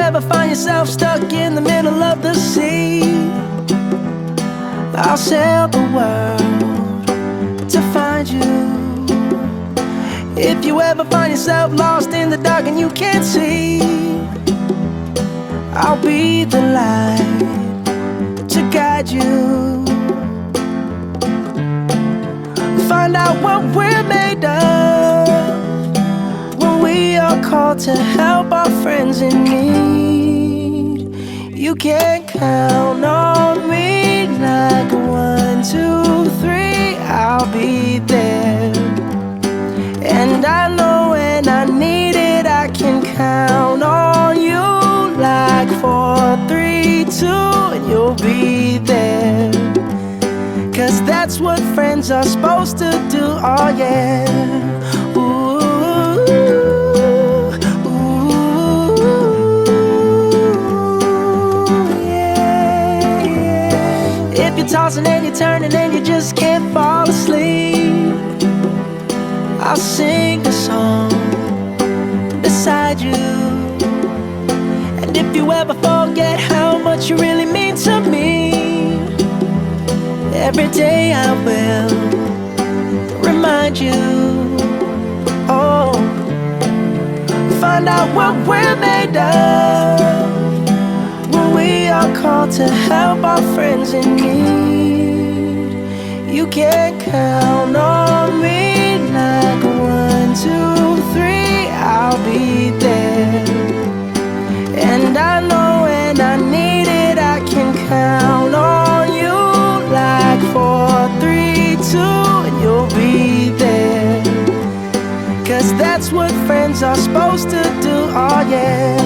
ever find yourself stuck in the middle of the sea, I'll sail the world to find you. If you ever find yourself lost in the dark and you can't see, I'll be the light to guide you. Find out what we're made of when we are called to help our friends in need. You can count on me like 1, 2, 3, I'll be there. And I know when I need it, I can count on you like 4, 3, 2, and you'll be there. 'Cause that's what friends are supposed to do, oh yeah. Ooh, ooh, yeah, yeah. If you're tossing and you're turning and you just can't fall asleep, I'll sing a song beside you. And if you ever forget how much you really mean to me, every day I will remind you. Oh, find out what we're made of when we are called to help our friends in need. You can count on me like 1, 2, 3, I'll be there. And I know when I need it, I can count on you like 4, 3, 2, and you'll be there. 'Cause that's what friends are supposed to do, oh yeah.